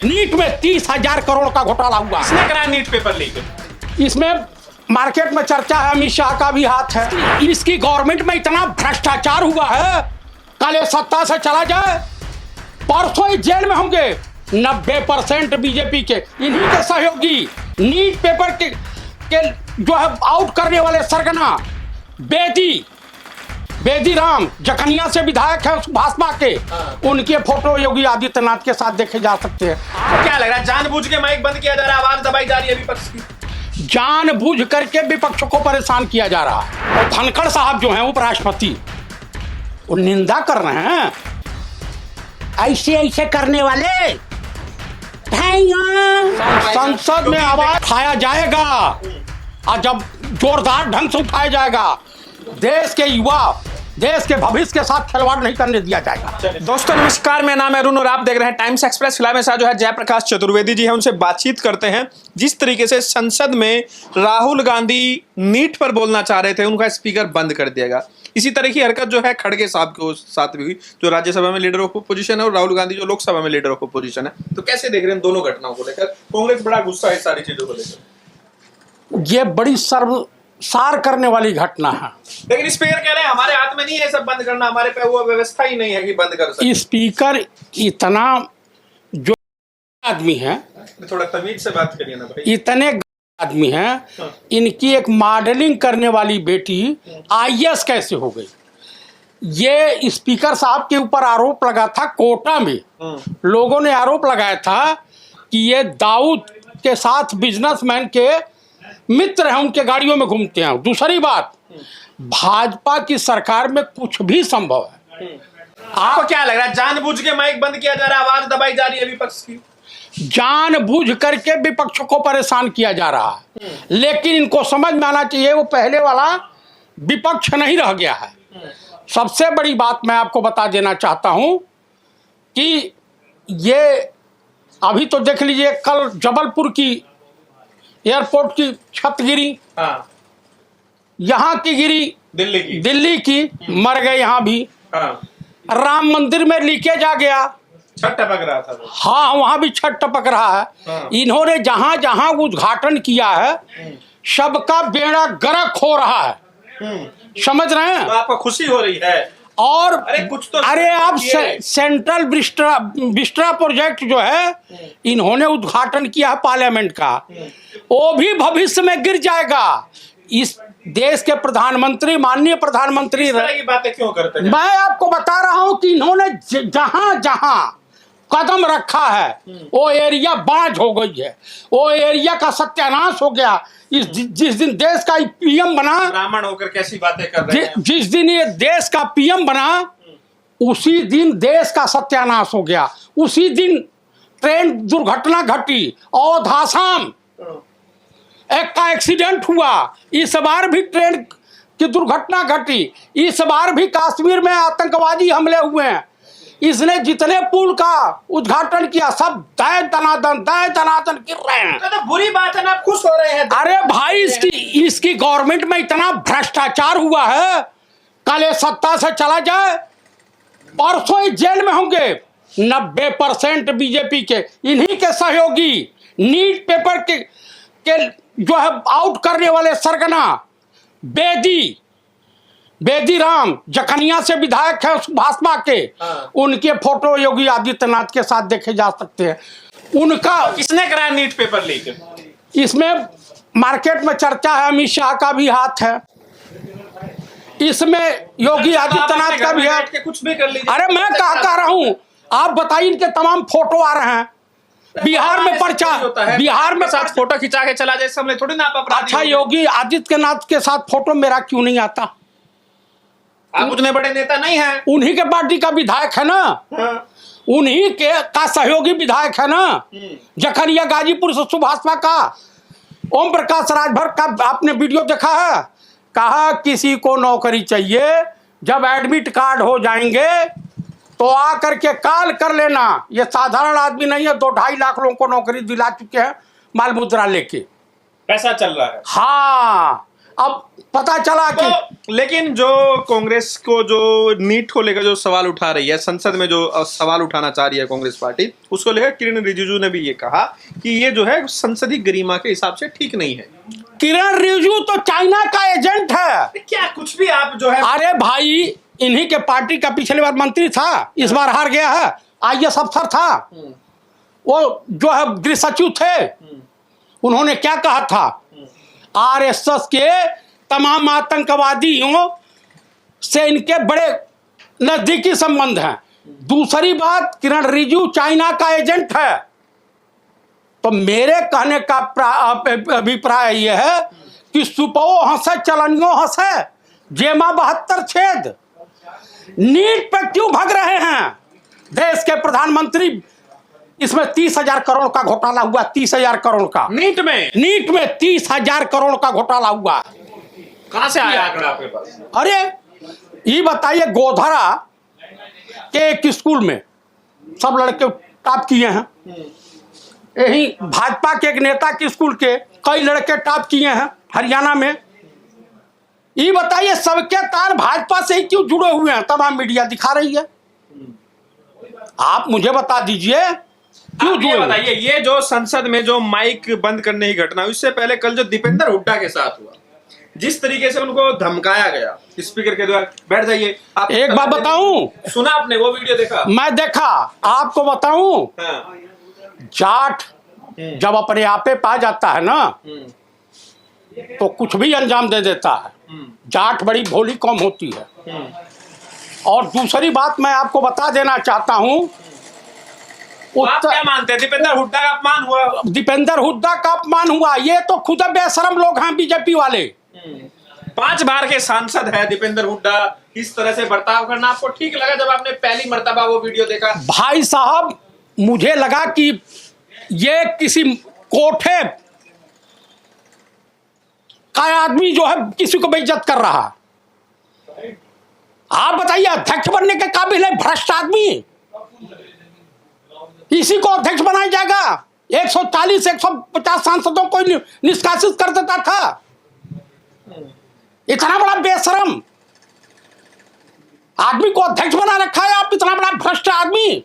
NEET में 30,000 करोड़ का घोटाला हुआ। किसने कराया नीट पेपर लीक? इसमें मार्केट में चर्चा है, अमित शाह का भी हाथ है। इसकी गवर्नमेंट में इतना भ्रष्टाचार हुआ है, कल ये सत्ता से चला जाए परसों ही जेल में होंगे। 90% बीजेपी के, इन्हीं के सहयोगी नीट पेपर के जो है आउट करने वाले सरगना बेदी राम जखनिया से विधायक है भाजपा के, उनके फोटो योगी आदित्यनाथ के साथ देखे जा सकते हैं। आपको क्या लग रहा है जानबूझ के माइक बंद किया जा रहा है, आवाज दबाई जा रही है विपक्ष की? जानबूझ करके विपक्ष को परेशान किया जा रहा है। और धनखड़ साहब जो हैं उपराष्ट्रपति, वो निंदा कर रहे हैं ऐसे करने वाले। संसद में आवाज उठाया जाएगा और जब जोरदार ढंग से उठाया जाएगा, देश के युवा देश के भविष्य के साथ खिलवाड़ नहीं करने दिया जाएगा। दोस्तों नमस्कार, मेरा नाम है अरुण और आप देख रहे हैं टाइम्स एक्सप्रेस। फिलहाल मेरे साथ जो है जयप्रकाश चतुर्वेदी जी हैं, उनसे बातचीत करते हैं। जिस तरीके से संसद में राहुल गांधी नीट पर बोलना चाह रहे थे, उनका स्पीकर बंद कर दिया गया। इसी तरह की हरकत जो है खड़गे साहब के साथ भी हुई, जो राज्यसभा में लीडर ऑफ अपोजिशन है, और राहुल गांधी जो लोकसभा में लीडर ऑफ अपोजिशन है। तो कैसे देख रहे हैं दोनों घटनाओं को लेकर? कांग्रेस बड़ा गुस्सा है सारी चीजों को लेकर। ये बड़ी सार करने वाली घटना है। लेकिन स्पीकर कह रहे हैं हमारे हाथ में नहीं है सब बंद करना, हमारे पे वो व्यवस्था ही नहीं है कि बंद कर सके। स्पीकर इतना जो आदमी है, थोड़ा तमीज से बात करिए ना भाई। इतने आदमी हैं, इनकी एक मॉडलिंग करने वाली बेटी आईएएस कैसे हो गई? ये स्पीकर साहब के ऊपर आरोप लगा था कोटा में, लोगों ने आरोप लगाया था कि ये दाऊद के साथ बिजनेसमैन के मित्र हैं, उनके गाड़ियों में घूमते हैं। दूसरी बात, भाजपा की सरकार में कुछ भी संभव है। आपको क्या लग रहा है जानबूझ के माइक बंद किया जा रहा है, आवाज दबाई जा रही है विपक्ष की? जानबूझ करके विपक्ष को परेशान किया जा रहा है, लेकिन इनको समझ में आना चाहिए वो पहले वाला विपक्ष नहीं रह गया है। सबसे बड़ी बात मैं आपको बता देना चाहता हूं कि ये अभी तो देख लीजिए, कल जबलपुर की एयरपोर्ट की छत गिरी, यहाँ की गिरी, दिल्ली की मर गए यहाँ भी। राम मंदिर में लीकेज आ गया, छत टपक रहा था। हाँ, वहां भी छत टपक रहा है। इन्होंने जहां जहां उद्घाटन किया है, सबका बेड़ा गर्क हो रहा है। समझ रहे हैं? तो आपको खुशी हो रही है? और अरे आप सेंट्रल बिस्ट्रा प्रोजेक्ट जो है, इन्होंने उद्घाटन किया है पार्लियामेंट का, वो भी भविष्य में गिर जाएगा। इस देश के प्रधानमंत्री, माननीय प्रधानमंत्री, इस तरह की बातें क्यों करते हैं? मैं आपको बता रहा हूं कि इन्होंने जहां जहां कदम रखा है, वो एरिया बांझ हो गई है, वो एरिया का सत्यानाश हो गया। जिस दिन देश का पीएम बना, ब्राह्मण होकर कैसी बातें कर रहे हैं? जिस दिन ये देश का पीएम बना, उसी दिन देश का सत्यानाश हो गया। उसी दिन ट्रेन दुर्घटना घटी और आसाम एक का एक्सीडेंट हुआ। इस बार भी ट्रेन की दुर्घटना घटी। इस बार भी कश्मीर में आतंकवादी हमले हुए हैं। इसने जितने पुल का उद्घाटन किया, सब दय दनादन गिर रहे हैं। तो बुरी बात है ना, आप खुश हो रहे हैं? अरे भाई, इसकी गवर्नमेंट में इतना भ्रष्टाचार हुआ है, कल ये सत्ता से चला जाए परसों ही जेल में होंगे। 90% बीजेपी के, इन्हीं के सहयोगी नीट पेपर के जो है आउट करने वाले सरगना बेदी राम जखनिया से विधायक है भाजपा के, उनके फोटो योगी आदित्यनाथ के साथ देखे जा सकते हैं। उनका किसने कराया नीट पेपर लीक? इसमें मार्केट में चर्चा है, अमित शाह का भी हाथ है, इसमें योगी आदित्यनाथ का भी है। कुछ भी कर लीजिए। अरे मैं कह रहा हूं, आप बताइए, इनके तमाम फोटो आ रहे हैं। बिहार में पर्चा, बिहार में साथ फोटो खिंचा के चला जाए, सामने थोड़ी ना आप। अच्छा, योगी आदित्यनाथ के साथ फोटो मेरा क्यों नहीं आता? आप उतने बड़े नेता नहीं हैं। उन्हीं के पार्टी का विधायक है ना, उन्हीं के का सहयोगी विधायक है ना। जखनिया गाजीपुर से भाजपा का ओम प्रकाश राजभर का आपने वीडियो देखा है? कहा किसी को नौकरी चाहिए, जब एडमिट कार्ड हो जाएंगे तो आकर के कॉल कर लेना। ये साधारण आदमी नहीं है, 2-2.5 लाख लोगों को नौकरी दिला चुके हैं माल मुद्रा लेके। पैसा चल रहा है। हाँ, अब पता चला कि तो लेकिन जो कांग्रेस को जो नीट को लेकर जो सवाल उठा रही है, संसद में जो सवाल उठाना चाह रही है कांग्रेस पार्टी, उसको लेकर किरण रिजिजू ने भी ये कहा कि ये जो है संसदीय गरिमा के हिसाब से ठीक नहीं है। किरण रिजिजू तो चाइना का एजेंट है। क्या कुछ भी आप जो है, अरे भाई, इन्हीं के पार्टी का पिछली बार मंत्री था, इस बार हार गया है। आईएएस अफसर था, वो जो है गृह सचिव थे। उन्होंने क्या कहा था, आरएसएस के तमाम आतंकवादियों से इनके बड़े नजदीकी संबंध हैं। दूसरी बात, किरण रिजिजू चाइना का एजेंट है। तो मेरे कहने का अभिप्राय यह है कि सुपो हंसे चलनियों हंसे, जेमा 72 छेद। नीट पे क्यों भाग रहे हैं देश के प्रधानमंत्री? इसमें 30,000 करोड़ का घोटाला हुआ, 30,000 करोड़ का नीट में 30,000 करोड़ का घोटाला हुआ। कहां से आया आंकड़ा आपके पास? अरे ये बताइए, गोधरा के एक स्कूल में सब लड़के टॉप किए हैं। यही भाजपा के एक नेता के स्कूल के कई लड़के टॉप किए हैं हरियाणा में। ये बताइए, सबके तार भाजपा से ही क्यों जुड़े हुए हैं? तमाम मीडिया दिखा रही है। आप मुझे बता दीजिए क्यों आप ये जुड़े? बताइए, ये जो संसद में जो माइक बंद करने की घटना हुई, इससे पहले कल जो दीपेंद्र हुड्डा के साथ हुआ, जिस तरीके से उनको धमकाया गया स्पीकर के द्वारा, बैठ जाइए आप। एक बात बताऊं, सुना आपने वो वीडियो देखा? मैं देखा, आपको बताऊं, हाँ। जाट जब अपने आपे पा जाता है ना तो कुछ भी अंजाम दे देता है। जाट बड़ी भोली कौम होती है। और दूसरी बात मैं आपको बता देना चाहता हूं, आप क्या मानते हैं, दीपेंद्र हुड्डा का अपमान हुआ? दीपेंद्र हुड्डा का अपमान हुआ। ये तो खुद बेशरम लोग हैं बीजेपी वाले। 5 बार के सांसद है दीपेंद्र हुड्डा, इस तरह से बर्ताव करना आपको ठीक लगा जब आपने पहली मर्तबा वो वीडियो देखा? भाई साहब, मुझे लगा कि ये किसी कोठे का आदमी जो है किसी को बेइज्जत कर रहा है। आप बताइए, अध्यक्ष बनने के काबिल है भ्रष्ट आदमी? इसी को अध्यक्ष बनाया जाएगा? 140-150 सांसदों को निष्कासित कर देता था। इतना बड़ा बेशरम आदमी को अध्यक्ष बना रखा है आप, इतना बड़ा भ्रष्ट आदमी।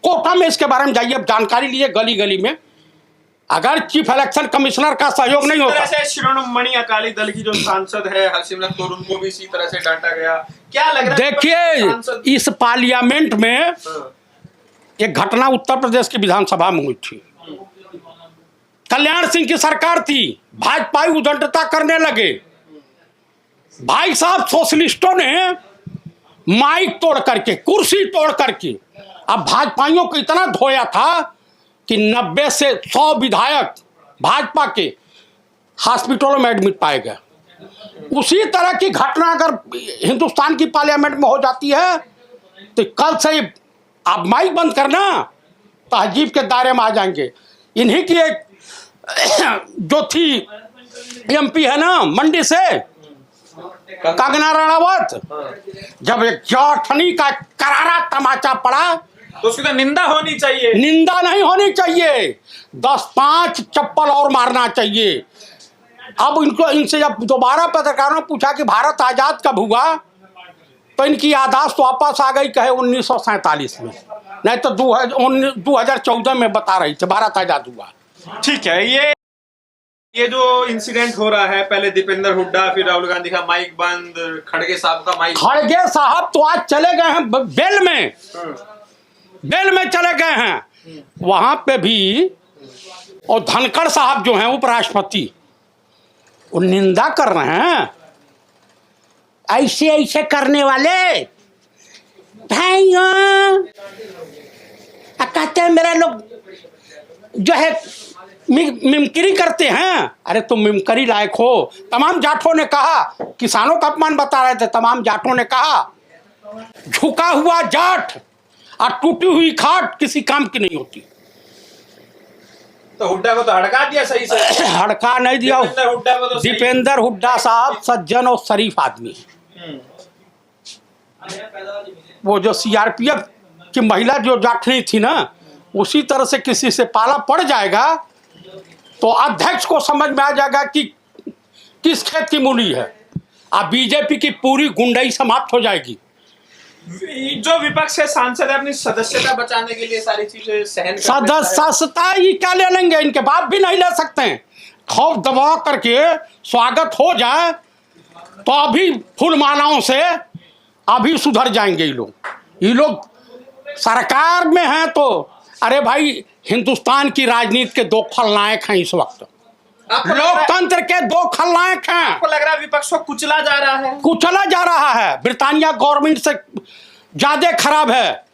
कोटा में इसके बारे में जाइए, जानकारी लीजिए गली गली में। अगर चीफ इलेक्शन कमिश्नर का सहयोग नहीं होता। शिरोमणि अकाली दल की जो सांसद है हरसिमरत कौर, उनको भी इसी तरह से डांटा गया। क्या लग रहा है? देखिए, इस पार्लियामेंट में एक घटना उत्तर प्रदेश की विधानसभा में हुई थी। कल्याण सिंह की सरकार थी, भाजपाई उदंडता करने लगे। भाई साहब, सोशलिस्टों ने माइक तोड़ करके, कुर्सी तोड़ करके अब भाजपाइयों को इतना धोया था कि 90 से 100 विधायक भाजपा के हॉस्पिटलों में एडमिट पाए गए। उसी तरह की घटना अगर हिंदुस्तान की पार्लियामेंट में हो जाती है तो कल से आप माइक बंद करना, तहजीब के दायरे में आ जाएंगे। इन्हीं की एक जो थी एमपी है ना मंडी से, कंगना रणावत, जब एक जाठनी का करारा तमाचा पड़ा तो उसकी तो निंदा होनी चाहिए। निंदा नहीं होनी चाहिए, 10-5 चप्पल और मारना चाहिए। अब इनसे जब दोबारा पत्रकारों ने पूछा कि भारत आजाद कब हुआ, तो इनकी याददाश्त वापस आ गई, कहे 1947 में, नहीं तो 2014 में बता रही थी भारत आजाद हुआ। ठीक है, ये जो इंसिडेंट हो रहा है, पहले दीपेंद्र हुड्डा, फिर राहुल गांधी का माइक बंद, खड़गे साहब का माइक। खड़गे साहब तो आज चले गए हैं बेल में चले गए हैं वहां पे भी। और धनखड़ साहब जो हैं उपराष्ट्रपति, वो निंदा कर रहे हैं। ऐसे ऐसे करने वाले भाइयों, कहते हैं मेरे लोग जो है मिमकरी करते हैं। अरे तुम मिमकरी लायक हो। तमाम जाटों ने कहा, किसानों का अपमान बता रहे थे, तमाम जाटों ने कहा झुका हुआ जाट और टूटी हुई खाट किसी काम की नहीं होती। तो हुड्डा को तो हड़का दिया सही से। हड़का नहीं दिया। दीपेंद्र हुड्डा साहब सज्जन और शरीफ आदमी है। वो जो सीआरपीएफ की महिला जो जाटनी थी ना, उसी तरह से किसी से पाला पड़ जाएगा तो अध्यक्ष को समझ में आ जाएगा कि किस खेत की मूली है। अब बीजेपी की पूरी गुंडाई समाप्त हो जाएगी। जो विपक्ष के सांसद है अपनी सदस्यता बचाने के लिए सारी चीजें सहन सदस्यता ही क्या ले लेंगे, इनके बाप भी नहीं ले सकते हैं। खौफ दबा करके स्वागत हो जाए तो अभी फूल मालाओं से अभी सुधर जाएंगे ये लोग सरकार में हैं तो। अरे भाई, हिंदुस्तान की राजनीति के दो खलनायक हैं इस वक्त, लोकतंत्र के दो खलनायक हैं। आपको लग रहा है विपक्ष को कुचला जा रहा है? कुचला जा रहा है, ब्रिटानिया गवर्नमेंट से ज्यादा खराब है,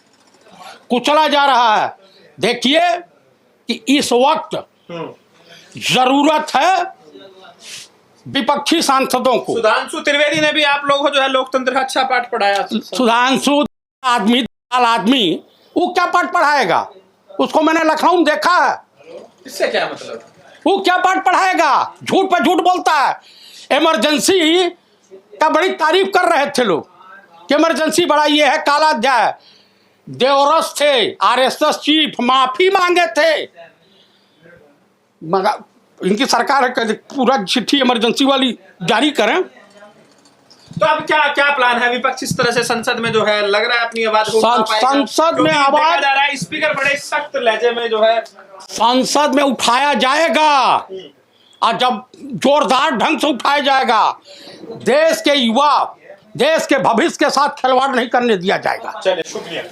कुचला जा रहा है। देखिए कि इस वक्त जरूरत है विपक्षी सांसदों को। सुधांशु त्रिवेदी ने भी आप लोगों को जो है लोकतंत्र का अच्छा पाठ पढ़ाया। सुधांशु आदमी वो क्या पाठ पढ़ाएगा? उसको मैंने लखनऊ में देखा है। इससे क्या मतलब? वो क्या पाठ पढ़ाएगा? झूठ पर झूठ बोलता है। इमरजेंसी का बड़ी तारीफ कर रहे थे लोग कि इमरजेंसी बड़ा ये है, काला अध्याय। देवरस थे, आरएसएस चीफ माफी मांगे थे, मगर इनकी सरकार है पूरा चिट्ठी इमरजेंसी वाली जारी करें। तो अब क्या प्लान है विपक्ष इस तरह से संसद में जो है लग रहा है अपनी आवाज संसद में आवाज जा रहा है, स्पीकर बड़े सख्त लहजे में जो है संसद में उठाया जाएगा और जब जोरदार ढंग से उठाया जाएगा, देश के युवा, देश के भविष्य के साथ खिलवाड़ नहीं करने दिया जाएगा। चलिए, शुक्रिया।